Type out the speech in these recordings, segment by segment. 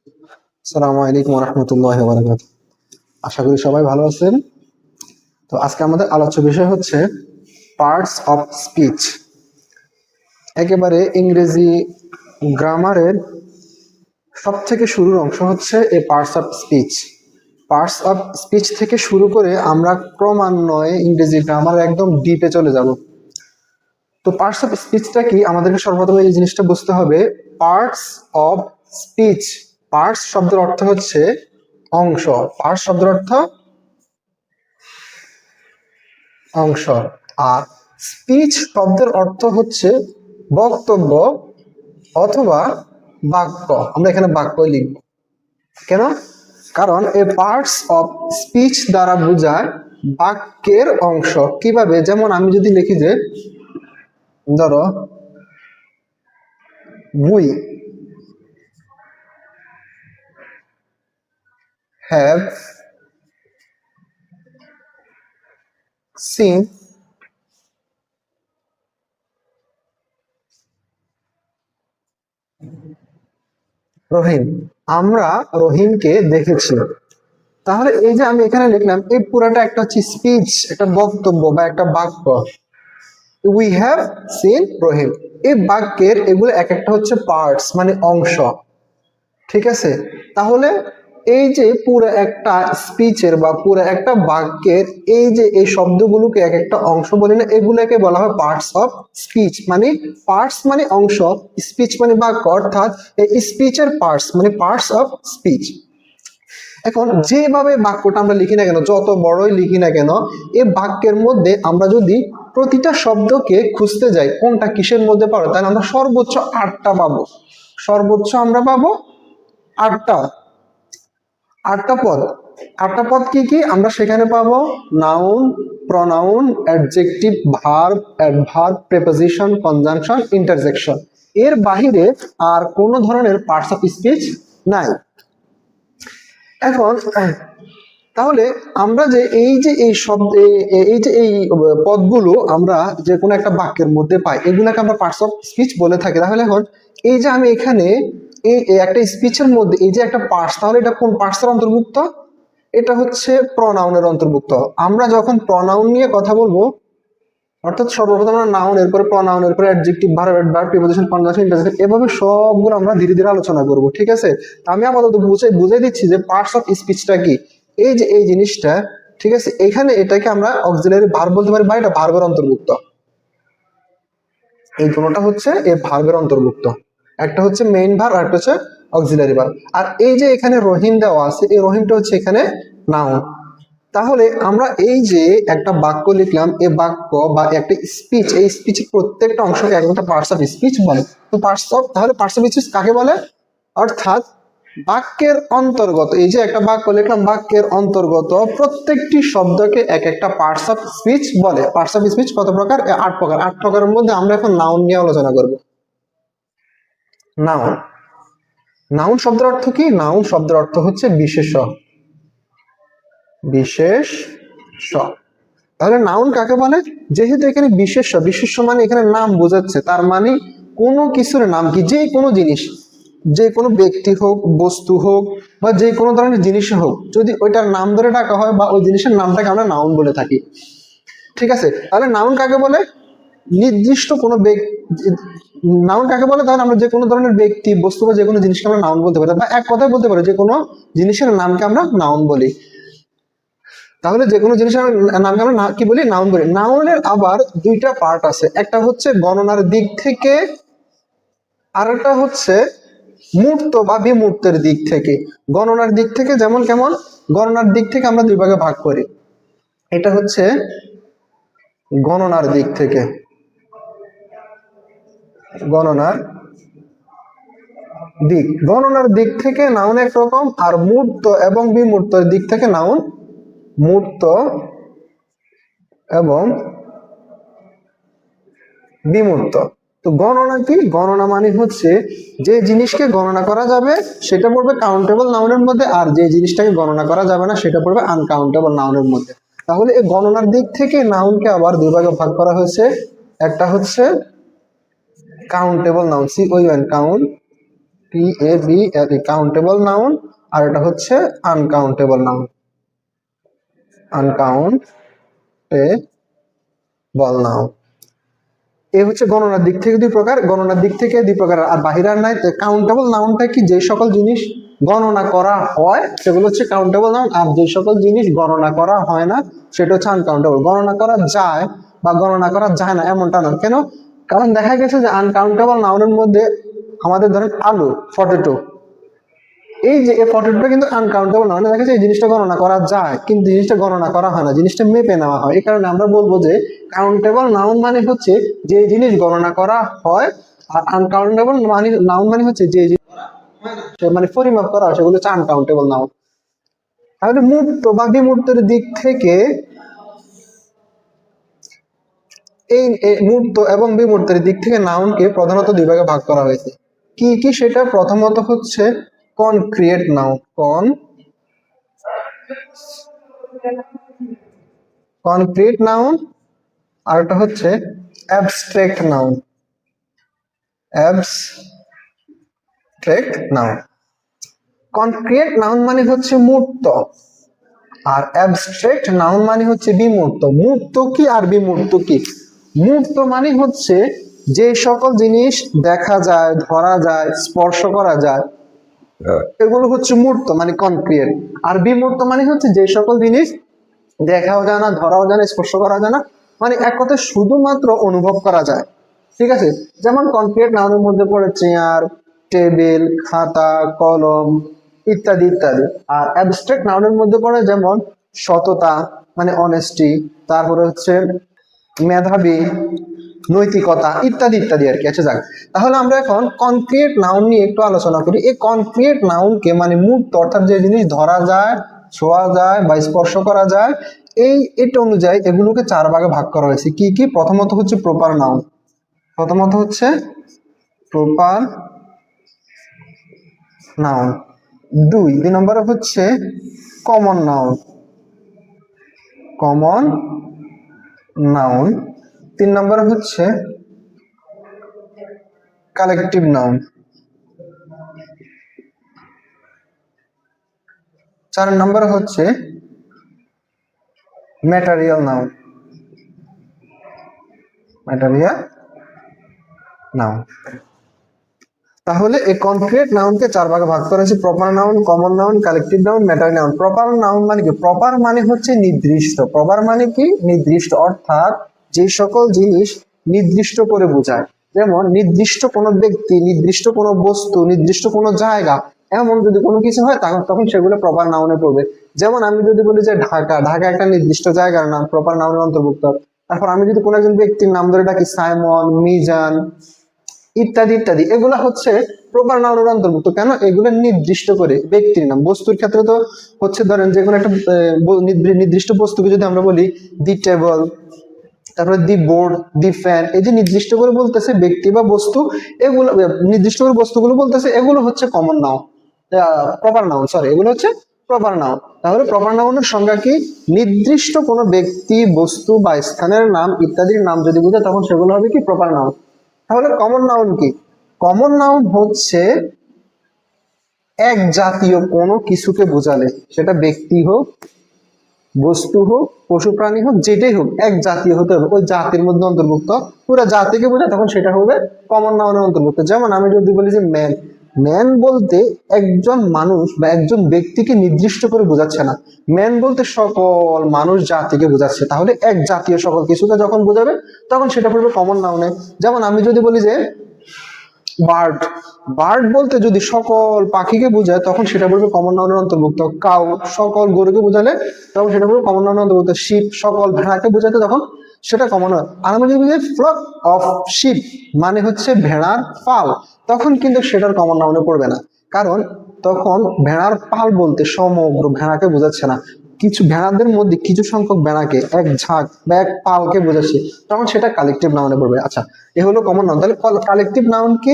আসসালামু আলাইকুম রহমতুল্লাহ বারাকাত। আশা করি সবাই ভালো আছেন। তো আজকে আমাদের আলোচ্য বিষয় হচ্ছে পার্টস অফ স্পিচ। একেবারে ইংরেজি গ্রামারের সব থেকে শুরুর অংশ হচ্ছে এই parts of speech. Parts of speech থেকে শুরু করে আমরা ক্রমান্বয়ে ইংরেজি গ্রামার একদম ডিপে চলে যাব। তো পার্টস অফ স্পিচটা কি, আমাদেরকে সর্বপ্রথম এই জিনিসটা বুঝতে হবে। পার্টস অফ স্পিচ, পার্টস শব্দের অর্থ হচ্ছে অংশ। পার্টস শব্দের অর্থ অংশ। আর স্পিচ শব্দের অর্থ হচ্ছে বক্তব্য অথবা বাক্য। আমরা এখানে বাক্যই লিখব। কেন? কারণ এই পার্টস অফ স্পিচ দ্বারা বোঝায় বাক্যের অংশ। কিভাবে? যেমন আমি যদি লিখি যে, ধরো উই হ্যাভ সিন রহিম, আমরা রহিমকে দেখেছি। তাহলে এই যে আমি এখানে লিখলাম, এই পুরাটা একটা হচ্ছে স্পিচ, একটা বক্তব্য বা একটা বাক্য। উই হ্যাভ সিন রহিম, এই বাক্যের এগুলো এক একটা হচ্ছে পার্টস, মানে অংশ। ঠিক আছে? তাহলে এই যে পুরো একটা স্পিচের বা পুরো একটা বাক্যের এই যে এই শব্দগুলোকে এক একটা অংশ বলি না, এগুলোকে বলা হয় পার্টস অফ স্পিচ। মানে পার্টস মানে অংশ, স্পিচ মানে বাক্য, অর্থাৎ এই স্পিচের পার্টস মানে পার্টস অফ স্পিচ। এখন যেভাবে বাক্যটা আমরা লিখি না কেন, যত বড়ই লিখি না কেন, এই বাক্যের মধ্যে আমরা যদি প্রতিটা শব্দকে খুঁজতে যাই কোনটা কিসের মধ্যে পড়ে, তাহলে আমরা সর্বোচ্চ 8টা পাবো। সর্বোচ্চ আমরা পাবো 8টা। 8টা পদ। 8টা পদ কি কি আমরা সেখানে পাবো? Noun, pronoun, adjective, verb, adverb, preposition, conjunction, interjection. এর বাহিরে আর কোনো ধরনের পার্টস অফ স্পিচ নাই। এখন তাহলে আমরা যে এই শব্দ, এই যে এই পদগুলো আমরা যে কোনো একটা বাক্যের মধ্যে পাই, এগুলাকে আমরা পার্টস অফ স্পিচ বলে থাকি। তাহলে এখন এই যে আমি এখানে এই একটা স্পিচের মধ্যে এই যে একটা পার্টস, তাহলে এটা কোন পার্টসের অন্তর্ভুক্ত? এটা হচ্ছে প্রনাউনের অন্তর্ভুক্ত। আমরা যখন প্রনাউন নিয়ে কথা বলবো, অর্থাৎ সর্বপ্রথম আমরা নাউন, এরপরে প্রনাউন, এরপরে adjective, verb, adverb, preposition, conjunction, interjection, এভাবে সবগুলো আমরা ধীরে ধীরে আলোচনা করব। ঠিক আছে? আমি আপাতত বুঝাই দিচ্ছি যে পার্টস অফ স্পিচটা কি। এই যে এই জিনিসটা, ঠিক আছে, এখানে এটাকে আমরা অক্সিলারি ভার্ব বলতে পারি, বা এটা ভার্বের অন্তর্ভুক্ত। এই দুটোটা হচ্ছে এই ভার্বের অন্তর্ভুক্ত। একটা হচ্ছে মেইন ভার্ব আর একটা হচ্ছে অক্সিলারি ভার্ব। আর এই যে এখানে রহিম দেওয়া আছে, এই রহিমটা হচ্ছে এখানে নাউন। তাহলে আমরা এই যে একটা বাক্য লিখলাম, এই বাক্য বা একটা স্পিচ, এই স্পিচের প্রত্যেকটা অংশকে একটা পার্টস অফ স্পিচ বলে। তো তাহলে পার্টস অফ স্পিচ কাকে বলে? অর্থাৎ বাক্যের অন্তর্গত, এই যে একটা বাক্য লিখলাম, বাক্যের অন্তর্গত প্রত্যেকটি শব্দকে এক একটা পার্টস অফ স্পিচ বলে। পার্টস অফ স্পিচ কত প্রকার? 8 প্রকার। 8 প্রকারের মধ্যে আমরা এখন নাউন নিয়ে আলোচনা করব। নাউন। নাউন শব্দের অর্থ কি? নাউন শব্দের অর্থ হচ্ছে বিশেষ। বিশেষ। তাহলে নাউন কাকে বলে? যেহেতু এখানে বিশেষ্য, বিশেষ্য মানে এখানে নাম বোঝাচ্ছে, তার মানে কোনো কিছুর নাম কি, যে কোনো জিনিস, যে কোনো ব্যক্তি হোক, বস্তু হোক, বা যে কোনো ধরনের জিনিস হোক, যদি ওইটার নাম ধরে ডাকা হয় বা ওই জিনিসের নামটাকে আমরা নাউন বলে থাকি। ঠিক আছে? তাহলে নাউন কাকে বলে? নির্দিষ্ট কোনো নাউন কাকে বলে? তাহলে আমরা যে কোনো ধরনের ব্যক্তি, বস্তু বা যে কোনো জিনিসকে আমরা নাউন বলতে পারি, বা এক কথায় বলতে পারি যে কোনো জিনিসের নামকে আমরা নাউন বলি। তাহলে যে কোনো জিনিসের নামকে আমরা কি বলি? নাউন বলি। নাউনের আবার দুইটা পার্ট আছে, একটা হচ্ছে গণনার দিক থেকে, আর একটা হচ্ছে মূর্ত বা বিমূর্তের দিক থেকে। গণনার দিক থেকে যেমন কেমন? গণনার দিক থেকে আমরা দুই ভাগে ভাগ করি। এটা হচ্ছে গণনার দিক থেকে, গণনার দিক। গণনার দিক থেকে নাউন একরকম, আর মূর্ত এবং বিমূর্তের দিক থেকে নাউন মূর্ত এবং বিমূর্ত। তো গণনা কি? গণনা মানে হচ্ছে যে জিনিসকে গণনা করা যাবে সেটা পড়বে কাউন্টেবল নাউনের মধ্যে, আর যে জিনিসটাকে গণনা করা যাবে না সেটা পড়বে আনকাউন্টেবল নাউনের মধ্যে। তাহলে এই গণনার দিক থেকে নাউনকে আবার দুই ভাগে ভাগ করা হয়েছে। একটা হচ্ছে countable noun, COUN, COUNTABLE countable noun, আর এটা হচ্ছে আনকাউন্টেবল নাউন। আনকাউন্টেবল নাউন এই হচ্ছে গণনার দিক থেকে দুই প্রকার, গণনার দিক থেকে দুই প্রকার, আর বাহিরার নাই। কাউন্টেবল নাউনটা কি, যে সকল জিনিস গণনা করা হয় সেগুলো হচ্ছে কাউন্টেবল নাউন, আর যে সকল জিনিস গণনা করা হয় না সেটা হচ্ছে আনকাউন্টেবল। গণনা করা যায় বা গণনা করা যায় না এমনটা না, কেন? কারণ দেখা গেছে যে আনকাউন্টেবল নাউনের মধ্যে আমাদের ধরেন আলু 42, এই যে 42টা কিন্তু আনকাউন্টেবল নাউন, দেখা যাচ্ছে এই জিনিসটা গণনা করা যায় কিন্তু জিনিসটা গণনা করা হয় না, জিনিসটা মেপে নেওয়া হয়। এই কারণে আমরা বলবো যে কাউন্টেবল নাউন মানে হচ্ছে যে জিনিস গণনা করা হয়, আর আনকাউন্টেবল মানে নাউন মানে হচ্ছে যে মানে পরিমাপ করা হয়, সেগুলো হচ্ছে আনকাউন্টেবল নাউন। তাহলে মূর্ত বা বিমূর্তের দিক থেকে এই মূর্ত এবং বিমূর্তের দিক থেকে নাউনকে প্রধানত দুই ভাগে ভাগ করা হয়েছে। কি কি সেটা? প্রথমত হচ্ছে কনক্রিয়েট নাউন, কনক্রিট নাউন, আর এটা হচ্ছে abstract noun, abstract noun. Concrete noun মানে হচ্ছে মূর্ত, আর অ্যাবস্ট্রাক্ট নাউন মানে হচ্ছে বিমূর্ত। মূর্ত কি আর বিমূর্ত কি? মূর্ত মানে হচ্ছে যে সকল জিনিস দেখা যায়, ধরা যায়, স্পর্শ করা যায়, এগুলো হচ্ছে মূর্ত মানে কনক্রিট। আর বিমূর্ত মানে হচ্ছে যে সকল জিনিস দেখাও যায় না, ধরাও যায় না, স্পর্শ করা যায় না, মানে এক কথায় শুধুমাত্র অনুভব করা যায়। ঠিক আছে? যেমন কনক্রিট নাউনের মধ্যে পড়ে চেয়ার, টেবিল, খাতা, কলম ইত্যাদি ইত্যাদি। আর অ্যাবস্ট্রাক্ট নাউনের মধ্যে পড়ে যেমন সততা মানে অনেস্টি, তারপরে হচ্ছে মেধাবী, নৈতিকতা ইত্যাদি ইত্যাদি আর কি। আচ্ছা যাক, তাহলে আমরা এখন কনক্রিট নাউন নিয়ে একটু আলোচনা করি। এই কনক্রিট নাউনকে মানে মূর্ত, অর্থাৎ যে জিনিস ধরা যায়, ছোঁয়া যায় বা স্পর্শ করা যায়, এটা অনুযায়ী এগুলোকে চার ভাগে ভাগ করা হয়েছে। কি কি? প্রথমত হচ্ছে প্রপার নাউন, প্রথমত হচ্ছে প্রপার নাউন। দুই নম্বরে হচ্ছে কমন নাউন, কমন নাউন। তিন নম্বরে হচ্ছে কালেকটিভ নাউন। চার নম্বরে হচ্ছে ম্যাটেরিয়াল নাউন, ম্যাটেরিয়াল নাউন। তাহলে এই কনক্রিট নাউনকে চার ভাগে ভাগ করা হয়েছে: proper noun, common noun, collective noun, material noun. Proper noun মানে কি? প্রপার মানে হচ্ছে নির্দিষ্ট। প্রপার মানে কি? নির্দিষ্ট, অর্থাৎ যে সকল জিনিস নির্দিষ্ট করে বোঝায়। যেমন নির্দিষ্ট কোনো ব্যক্তি, নির্দিষ্ট কোনো বস্তু, নির্দিষ্ট কোনো জায়গা, এমন যদি কোনো কিছু হয় তখন সেগুলো প্রপার নাউনে পড়বে। যেমন আমি যদি বলি যে ঢাকা, ঢাকা একটা নির্দিষ্ট জায়গার নাম, প্রপার নাউনের অন্তর্ভুক্ত। তারপর আমি যদি কোনো একজন ব্যক্তির নাম ধরে ডাকি সাইমন, মিজান ইত্যাদি ইত্যাদি, এগুলা হচ্ছে প্রপার নাউনের অন্তর্ভুক্ত। কেন? এগুলো নির্দিষ্ট করে ব্যক্তির নাম। বস্তুর ক্ষেত্রে তো হচ্ছে ধরেন যে কোনো একটা নির্দিষ্ট বস্তুকে যদি আমরা বলি দি টেবল, তারপরে দি বোর্ড, দি ফ্যান, এই যে নির্দিষ্ট করে বলতেছে ব্যক্তি বা বস্তু, এগুলো নির্দিষ্ট করে বস্তুগুলো বলতেছে, এগুলো হচ্ছে common noun, proper noun, sorry, এগুলো হচ্ছে প্রপার নাউন। তাহলে প্রপার নাউনের সংজ্ঞা কি? নির্দিষ্ট কোনো ব্যক্তি, বস্তু বা স্থানের নাম ইত্যাদির নাম যদি বোঝায় তখন সেগুলো হবে কি? Proper noun. তাহলে কমন নাউন কি? কমন নাউন হচ্ছে এক জাতীয় কোনো কিছুকে বোঝালে, সেটা ব্যক্তি হোক, বস্তু হোক, পশু প্রাণী হোক, যেটাই হোক, এক জাতীয় হতে হবে, ওই জাতির মধ্যে অন্তর্ভুক্ত, পুরো জাতিকে বোঝায় তখন সেটা হবে কমন নাউনের অন্তর্ভুক্ত। যেমন আমি যদি বলি যে ম্যান, ম্যান বলতে একজন মানুষ বা একজন ব্যক্তিকে নির্দিষ্ট করে বোঝাচ্ছে না, ম্যান বলতে সকল মানুষ জাতিকে বোঝাচ্ছে। তাহলে এক জাতীয় সকল কিছুকে যখন বোঝাবে তখন সেটা পড়বে কমন নাউনে। যেমন আমি যদি বলি যে বার্ড, বার্ড বলতে যদি সকল পাখিকে বোঝায় তখন সেটা বলবে কমন নাউনের অন্তর্ভুক্ত। কাউ সকল গরুকে বোঝালে তখন সেটা বলবে কমন নাউনের অন্তর্ভুক্ত। শিপ সকল ভেড়াকে বোঝাতে তখন সেটা কমন নাউন। আর আমরা যদি বলি ফ্লক অফ শিপ মানে হচ্ছে ভেড়ার পাল, তখন কিন্তু সেটার কমন নাউনে পড়বে না, কারণ তখন ভেড়ার পাল বলতে সমগ্র ভেড়াকে বোঝাচ্ছে না, কিছু ভেড়াদের মধ্যে কিছু সংখ্যক ভেড়াকে, এক ঝাঁক বা এক পালকে বোঝাচ্ছে, তখন সেটা কালেকটিভ নাউনে পড়বে। আচ্ছা, এ হলো কমন নাউন। তাহলে কালেকটিভ নাউন কি?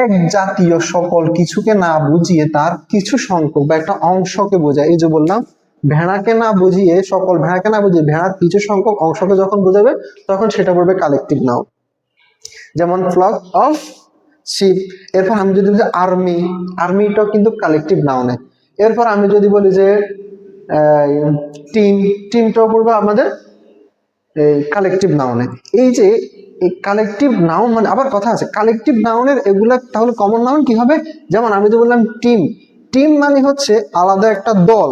এক জাতীয় সকল কিছুকে না বুঝিয়ে তার কিছু সংখ্যক বা একটা অংশকে বোঝায়। এই যে বললাম ভেড়াকে না বুঝিয়ে, সকল ভেড়াকে না বুঝিয়ে ভেড়ার কিছু সংখ্যক অংশকে যখন বোঝাবে তখন সেটা পড়বে কালেকটিভ নাউন। যেমন ফ্লক অফ শিপ। এরপর আমি যদি বলি আর্মি, আর্মিটাও কিন্তু কালেকটিভ নাউনে। এরপর আমি যদি বলি যে টিম, টিমটাও পড়বে আমাদের এই কালেকটিভ নাউনে। এই যে এই কালেকটিভ নাউন মানে আবার কথা আছে, কালেকটিভ নাউনের এগুলা তাহলে কমন নাউন কি হবে? যেমন আমি তো বললাম টিম, টিম মানে হচ্ছে আলাদা একটা দল,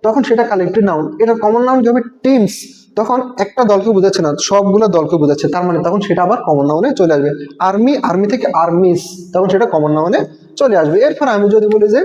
তখন সেটা কালেকটিভ নাউন। এটা কমন নাউন কি হবে? টিমস, তখন একটা দলকে বোঝাচ্ছে না, সবগুলো দলকে বোঝাচ্ছে, তার মানে তখন সেটা আবার কমন নাউনে চলে আসবে। আর্মি, আর্মি থেকে আর্মিস, তখন সেটা কমন নাউনে চলে আসবে। এরপর আমি যদি বলি যে